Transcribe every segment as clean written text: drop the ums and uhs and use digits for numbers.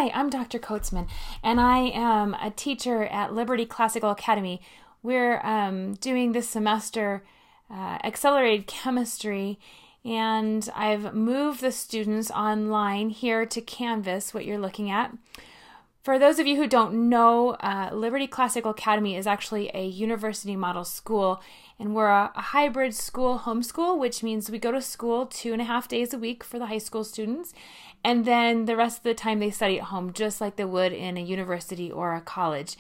Hi, I'm Dr. Coatsman, and I am a teacher at Liberty Classical Academy. We're doing this semester accelerated chemistry, and I've moved the students online here to Canvas, what you're looking at. For those of you who don't know, Liberty Classical Academy is actually a university model school, and we're a hybrid school homeschool, which means we go to school 2.5 days a week for the high school students, and then the rest of the time they study at home, just like they would in a university or a college.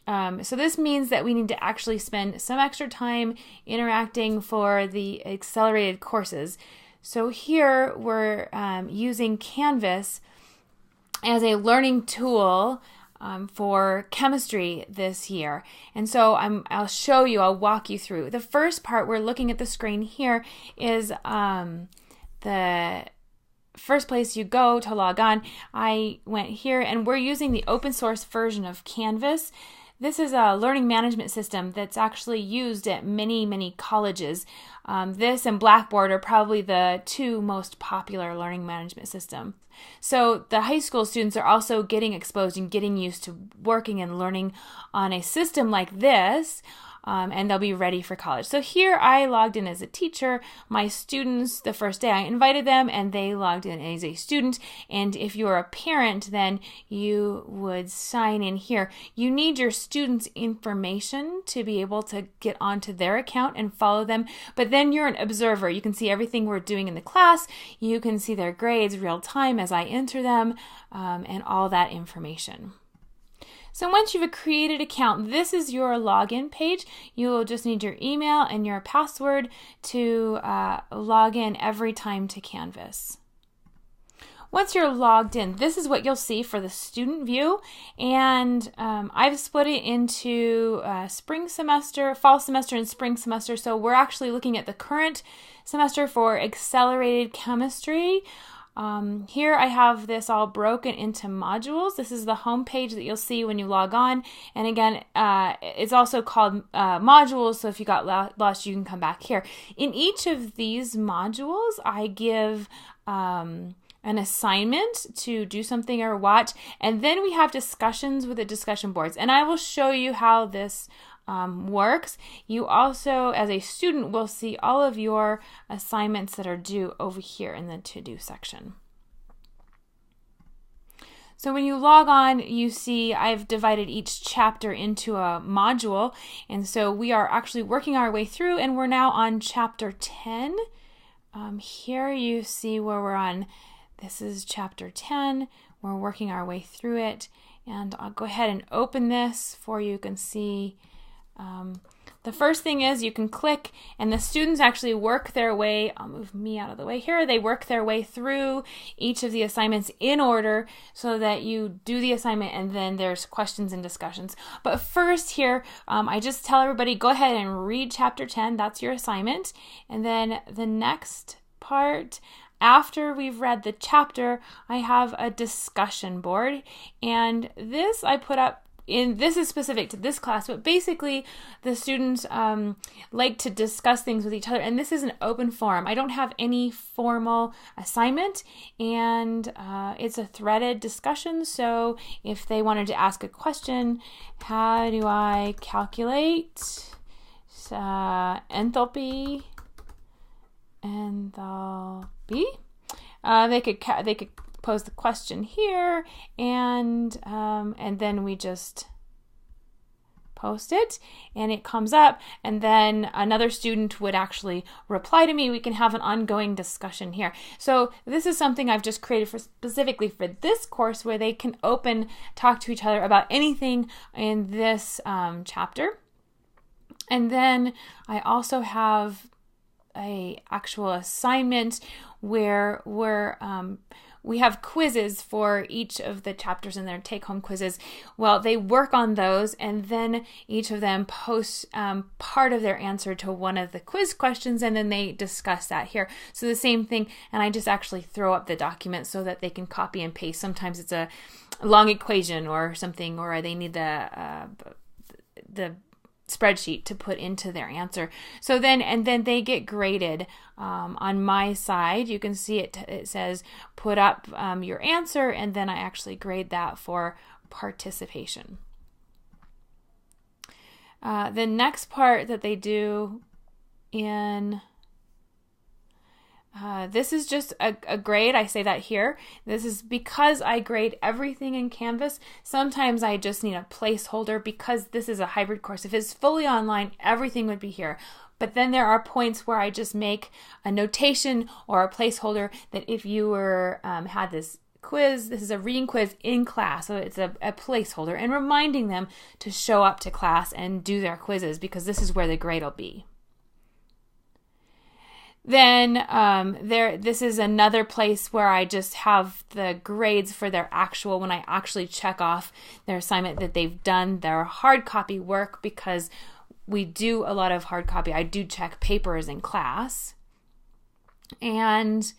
So this means that we need to actually spend some extra time interacting for the accelerated courses. So here we're using Canvas as a learning tool for chemistry this year. And so I'll walk you through. The first part we're looking at the screen here is the first place you go to log on. I went here and we're using the open source version of Canvas. This is a learning management system that's actually used at many colleges. This and Blackboard are probably the two most popular learning management systems. So the high school students are also getting exposed and getting used to working and learning on a system like this, and they'll be ready for college. So here I logged in as a teacher. My students, the first day I invited them, and they logged in as a student. And if you're a parent, then you would sign in here. You need your students' information to be able to get onto their account and follow them. But then you're an observer. You can see everything we're doing in the class. You can see their grades real time as I enter them, and all that information. So once you've created an account, this is your login page. You will just need your email and your password to log in every time to Canvas. Once you're logged in, this is what you'll see for the student view. And I've split it into spring semester, fall semester, and spring semester. So we're actually looking at the current semester for accelerated chemistry. Here I have this all broken into modules. This is the home page that you'll see when you log on. And again, it's also called modules, so if you got lost, you can come back here. In each of these modules, I give an assignment to do something or watch, and then we have discussions with the discussion boards. And I will show you how this works. You also, as a student, will see all of your assignments that are due over here in the to-do section. So when you log on, you see I've divided each chapter into a module, and so we are actually working our way through, and we're now on chapter 10. Here you see where we're on. This is chapter 10. We're working our way through it, and I'll go ahead and open this for you. You can see the first thing is you can click, and the students actually work their way, I'll move me out of the way here, they work their way through each of the assignments in order so that you do the assignment and then there's questions and discussions. But first here, I just tell everybody, go ahead and read chapter 10, that's your assignment. And then the next part, after we've read the chapter, I have a discussion board, and this I put up this is specific to this class, but basically the students like to discuss things with each other, and this is an open forum. I don't have any formal assignment, and it's a threaded discussion, so if they wanted to ask a question, how do I calculate enthalpy? They could pose the question here, and then we just post it, and it comes up, and then another student would actually reply to me. We can have an ongoing discussion here. So this is something I've just created specifically for this course, where they can talk to each other about anything in this chapter. And then I also have a actual assignment where we have quizzes for each of the chapters in their take-home quizzes. Well, they work on those, and then each of them posts part of their answer to one of the quiz questions, and then they discuss that here. So the same thing, and I just actually throw up the document so that they can copy and paste. Sometimes it's a long equation or something, or they need the spreadsheet to put into their answer. So then they get graded. On my side, you can see it says put up your answer, and then I actually grade that for participation. The next part that they do in this is just a grade. I say that here. This is because I grade everything in Canvas. Sometimes I just need a placeholder because this is a hybrid course. If it's fully online, everything would be here. But then there are points where I just make a notation or a placeholder that if you were had this quiz, this is a reading quiz in class, so it's a placeholder, and reminding them to show up to class and do their quizzes because this is where the grade will be. Then this is another place where I just have the grades for their actual, when I actually check off their assignment that they've done their hard copy work, because we do a lot of hard copy. I do check papers in class. And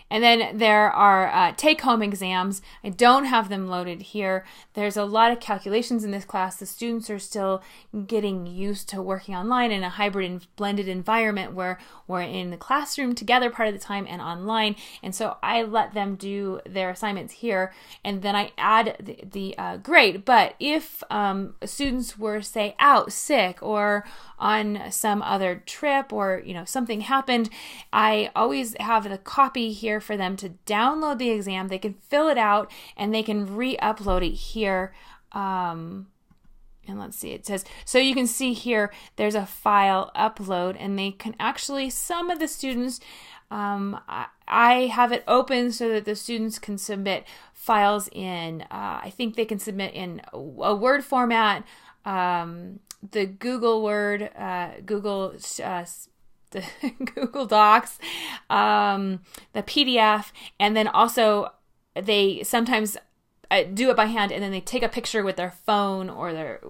then there are take-home exams. I don't have them loaded here. There's a lot of calculations in this class. The students are still getting used to working online in a hybrid and blended environment where we're in the classroom together part of the time and online. And so I let them do their assignments here, and then I add the grade. But if students were, say, out sick or on some other trip, or something happened, I always have the copy here for them to download the exam. They can fill it out and they can re-upload it here. And let's see, it says, so you can see here there's a file upload, and they can actually, some of the students, I have it open so that the students can submit files in, I think they can submit in a Word format, the Google Word, the Google Docs, the PDF, and then also they sometimes do it by hand, and then they take a picture with their phone or their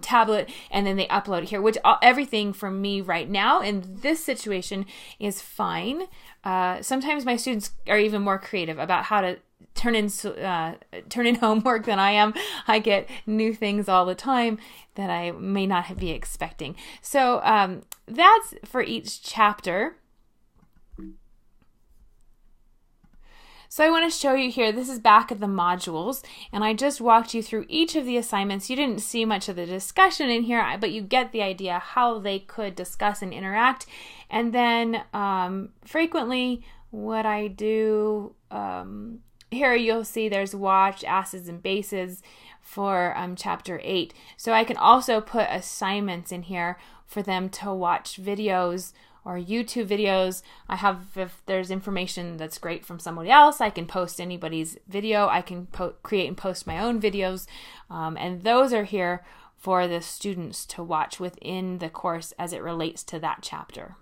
tablet, and then they upload it here, which everything from me right now in this situation is fine. Sometimes my students are even more creative about how to turn in homework than I am. I get new things all the time that I may not be expecting. So that's for each chapter. So I want to show you here, this is back at the modules, and I just walked you through each of the assignments. You didn't see much of the discussion in here, but you get the idea how they could discuss and interact. And then frequently what I do, here you'll see there's watch, acids, and bases for chapter 8. So I can also put assignments in here for them to watch videos or YouTube videos. I have, if there's information that's great from somebody else, I can post anybody's video. I can create and post my own videos, and those are here for the students to watch within the course as it relates to that chapter.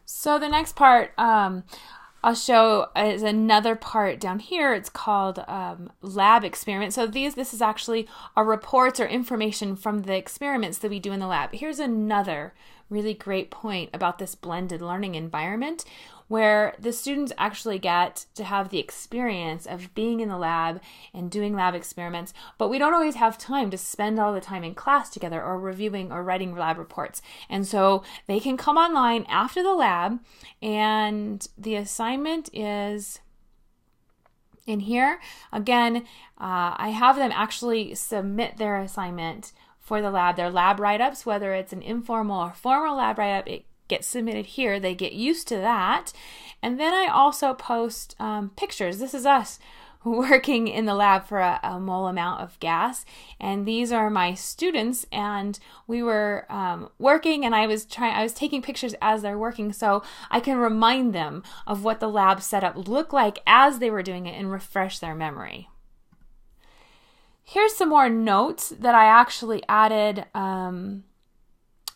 So the next part I'll show is another part down here. It's called lab experiments. So this is actually our reports or information from the experiments that we do in the lab. Here's another really great point about this blended learning environment, where the students actually get to have the experience of being in the lab and doing lab experiments, but we don't always have time to spend all the time in class together or reviewing or writing lab reports. And so they can come online after the lab, and the assignment is in here. Again, I have them actually submit their assignment for the lab, their lab write-ups, whether it's an informal or formal lab write-up, it gets submitted here. They get used to that. And then I also post pictures. This is us working in the lab for a mole amount of gas. And these are my students, and we were working, and I was taking pictures as they're working so I can remind them of what the lab setup looked like as they were doing it and refresh their memory. Here's some more notes that I actually added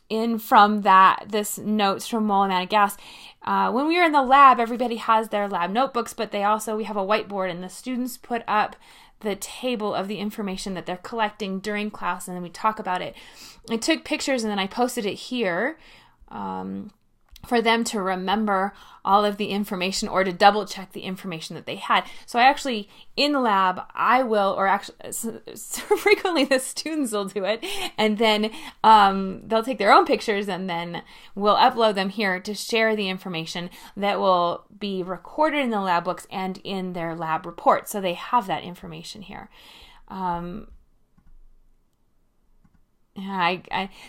in from this notes from mole amount of gas. When we were in the lab, everybody has their lab notebooks, but we have a whiteboard, and the students put up the table of the information that they're collecting during class, and then we talk about it. I took pictures and then I posted it here. for them to remember all of the information or to double check the information that they had. So I actually, in the lab, I will, or actually so frequently the students will do it, and then they'll take their own pictures and then we'll upload them here to share the information that will be recorded in the lab books and in their lab report. So they have that information here.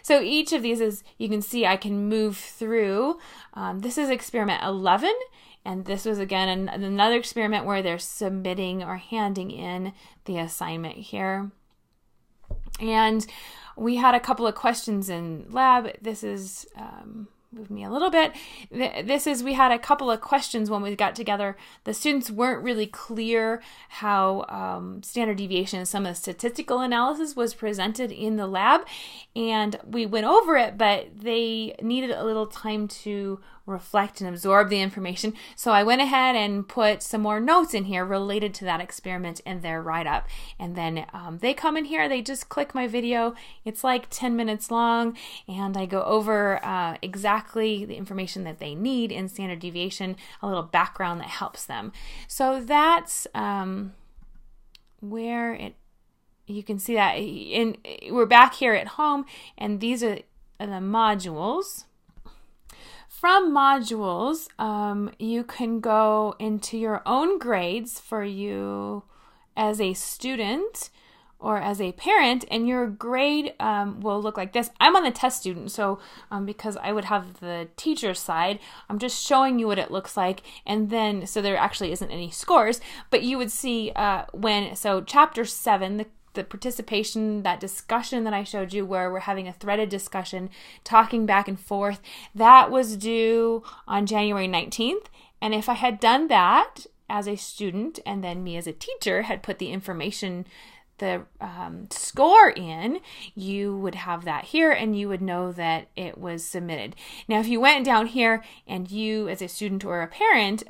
So each of these is, you can see I can move through. This is experiment 11, and this was again another experiment where they're submitting or handing in the assignment here. And we had a couple of questions in lab. This is, move me a little bit. We had a couple of questions when we got together. The students weren't really clear how standard deviation and some of the statistical analysis was presented in the lab, and we went over it, but they needed a little time to reflect and absorb the information. So I went ahead and put some more notes in here related to that experiment in their write-up. And then they come in here, they just click my video. It's like 10 minutes long, and I go over exactly the information that they need in standard deviation, a little background that helps them. So that's where you can see that we're back here at home, and these are the modules. From modules, you can go into your own grades for you as a student or as a parent, and your grade will look like this. I'm on the test student, so because I would have the teacher's side, I'm just showing you what it looks like, and then, so there actually isn't any scores, but you would see so chapter 7, the participation, that discussion that I showed you where we're having a threaded discussion, talking back and forth, that was due on January 19th. And if I had done that as a student and then me as a teacher had put the information, the score in, you would have that here and you would know that it was submitted. Now, if you went down here and you as a student or a parent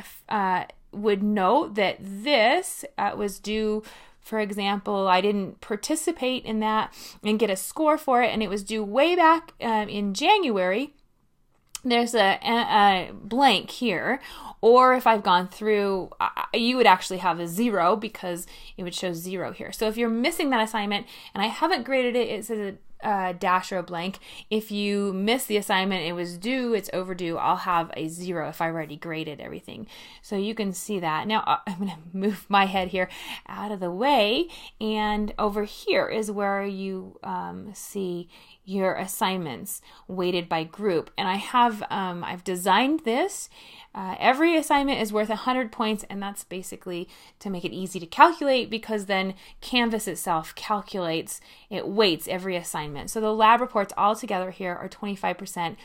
would note that this was due. For example, I didn't participate in that and get a score for it, and it was due way back in January. There's a blank here. Or if I've gone through, you would actually have a 0 because it would show 0 here. So if you're missing that assignment and I haven't graded it, it says a dash or a blank. If you miss the assignment, it was due, it's overdue, I'll have a 0 if I already graded everything. So you can see that. Now I'm going to move my head here out of the way, and over here is where you see your assignments weighted by group. And I have I've designed this. Every assignment is worth 100 points, and that's basically to make it easy to calculate, because then Canvas itself calculates, it weights every assignment. So the lab reports all together here are 25%.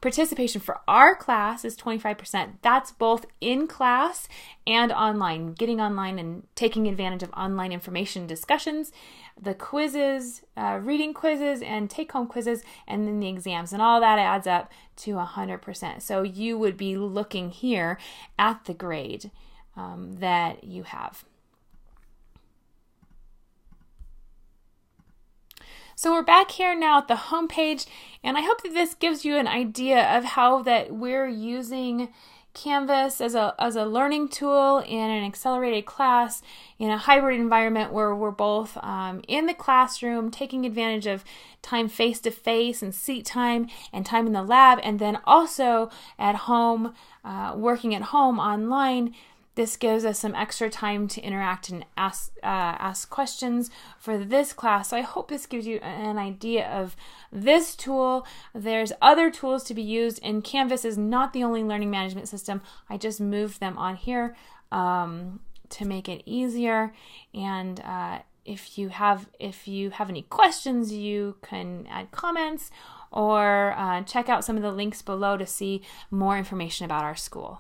Participation for our class is 25%. That's both in class and online, getting online and taking advantage of online information discussions, the quizzes, reading quizzes and take-home quizzes, and then the exams, and all that adds up to 100%. So you would be looking here at the grade that you have. So we're back here now at the home page, and I hope that this gives you an idea of how that we're using Canvas as a learning tool in an accelerated class in a hybrid environment where we're both in the classroom taking advantage of time face-to-face and seat time and time in the lab, and then also at home, working at home online. This gives us some extra time to interact and ask questions for this class. So I hope this gives you an idea of this tool. There's other tools to be used, and Canvas is not the only learning management system. I just moved them on here to make it easier. And if you have any questions, you can add comments or check out some of the links below to see more information about our school.